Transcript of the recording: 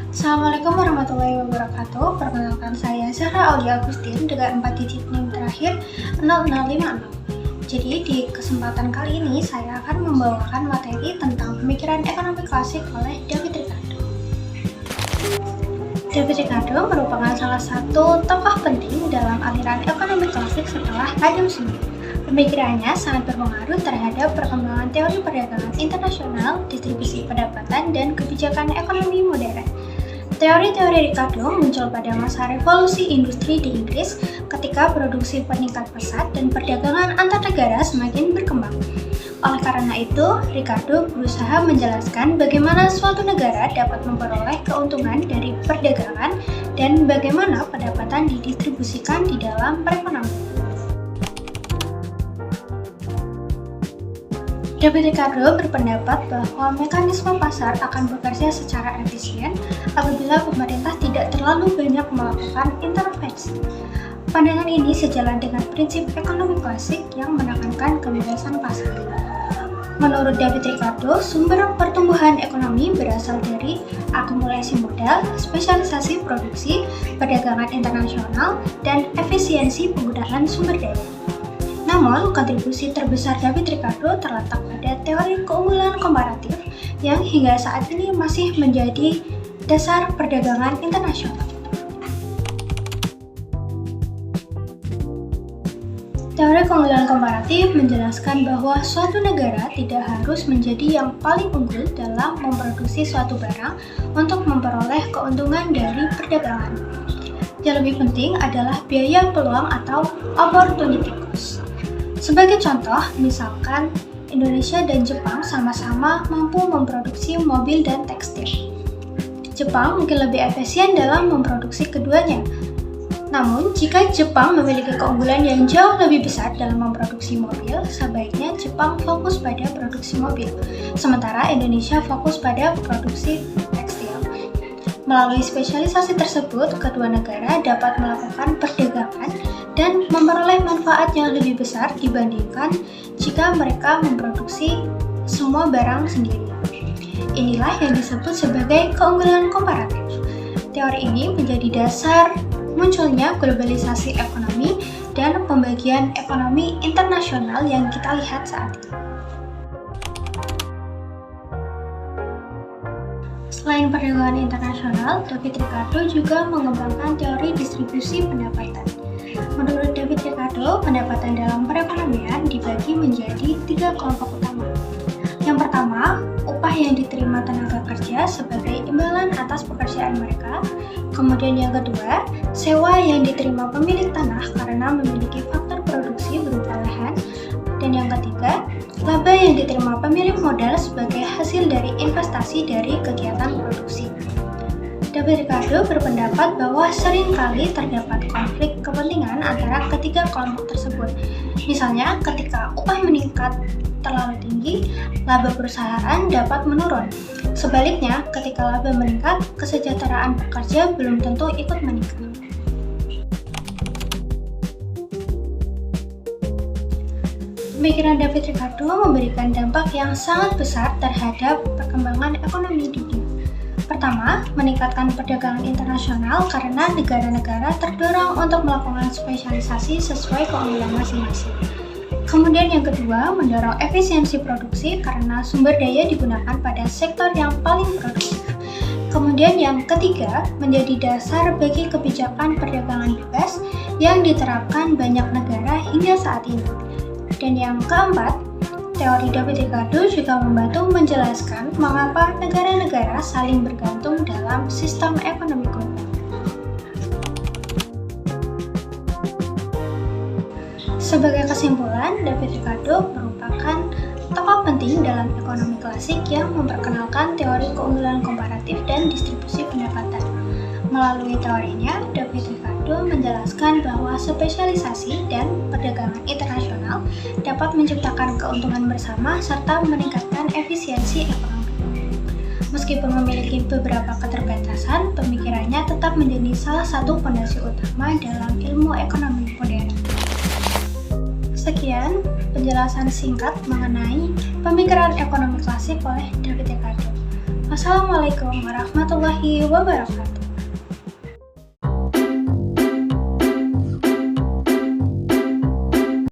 Assalamualaikum warahmatullahi wabarakatuh. Perkenalkan, saya Zahra Aulia Agustin dengan 4 digit NIM terakhir 0056. Jadi di kesempatan kali ini saya akan membawakan materi tentang pemikiran ekonomi klasik oleh David Ricardo. David Ricardo merupakan salah satu tokoh penting dalam aliran ekonomi klasik setelah Adam Smith. Pemikirannya sangat berpengaruh terhadap perkembangan teori perdagangan internasional, distribusi pendapatan, dan kebijakan ekonomi modern. Teori-teori Ricardo muncul pada masa revolusi industri di Inggris ketika produksi meningkat pesat dan perdagangan antar negara semakin berkembang. Oleh karena itu, Ricardo berusaha menjelaskan bagaimana suatu negara dapat memperoleh keuntungan dari perdagangan dan bagaimana pendapatan didistribusikan di dalam perekonomian. David Ricardo berpendapat bahwa mekanisme pasar akan bekerja secara efisien apabila pemerintah tidak terlalu banyak melakukan intervensi. Pandangan ini sejalan dengan prinsip ekonomi klasik yang menekankan kebebasan pasar. Menurut David Ricardo, sumber pertumbuhan ekonomi berasal dari akumulasi modal, spesialisasi produksi, perdagangan internasional, dan efisiensi penggunaan sumber daya. Namun, kontribusi terbesar David Ricardo terletak pada teori keunggulan komparatif yang hingga saat ini masih menjadi dasar perdagangan internasional. Teori keunggulan komparatif menjelaskan bahwa suatu negara tidak harus menjadi yang paling unggul dalam memproduksi suatu barang untuk memperoleh keuntungan dari perdagangan. Yang lebih penting adalah biaya peluang atau opportunity cost. Sebagai contoh, misalkan Indonesia dan Jepang sama-sama mampu memproduksi mobil dan tekstil. Jepang mungkin lebih efisien dalam memproduksi keduanya. Namun, jika Jepang memiliki keunggulan yang jauh lebih besar dalam memproduksi mobil, sebaiknya Jepang fokus pada produksi mobil, sementara Indonesia fokus pada produksi tekstil. Melalui spesialisasi tersebut, kedua negara dapat melakukan perdagangan dan memperoleh manfaat yang lebih besar dibandingkan jika mereka memproduksi semua barang sendiri. Inilah yang disebut sebagai keunggulan komparatif. Teori ini menjadi dasar munculnya globalisasi ekonomi dan pembagian ekonomi internasional yang kita lihat saat ini. Selain perdagangan internasional, David Ricardo juga mengembangkan teori distribusi pendapatan. Menurut David Ricardo, pendapatan dalam perekonomian dibagi menjadi 3 kelompok utama. Yang pertama, upah yang diterima tenaga kerja sebagai imbalan atas pekerjaan mereka. Kemudian yang kedua, sewa yang diterima pemilik tanah karena memiliki faktor produksi berupa lahan. Dan yang ketiga, laba yang diterima pemilik modal sebagai hasil dari investasi dari kegiatan produksi. David Ricardo berpendapat bahwa seringkali terdapat konflik kepentingan antara ketiga kelompok tersebut. Misalnya, ketika upah meningkat terlalu tinggi, laba perusahaan dapat menurun. Sebaliknya, ketika laba meningkat, kesejahteraan pekerja belum tentu ikut meningkat. Pemikiran David Ricardo memberikan dampak yang sangat besar terhadap perkembangan ekonomi dunia. Pertama, meningkatkan perdagangan internasional karena negara-negara terdorong untuk melakukan spesialisasi sesuai keunggulan masing-masing. Kemudian yang kedua, mendorong efisiensi produksi karena sumber daya digunakan pada sektor yang paling produktif. Kemudian yang ketiga, menjadi dasar bagi kebijakan perdagangan bebas yang diterapkan banyak negara hingga saat ini. Dan yang keempat, teori David Ricardo juga membantu menjelaskan mengapa negara-negara saling bergantung dalam sistem ekonomi global. Sebagai kesimpulan, David Ricardo merupakan tokoh penting dalam ekonomi klasik yang memperkenalkan teori keunggulan komparatif dan distribusi pendapatan. Melalui teorinya, David Ricardo menjelaskan bahwa spesialisasi dan perdagangan internasional dapat menciptakan keuntungan bersama serta meningkatkan efisiensi ekonomi. Meskipun memiliki beberapa keterbatasan, pemikirannya tetap menjadi salah satu fondasi utama dalam ilmu ekonomi modern. Sekian penjelasan singkat mengenai pemikiran ekonomi klasik oleh David Ricardo. Wassalamualaikum warahmatullahi wabarakatuh.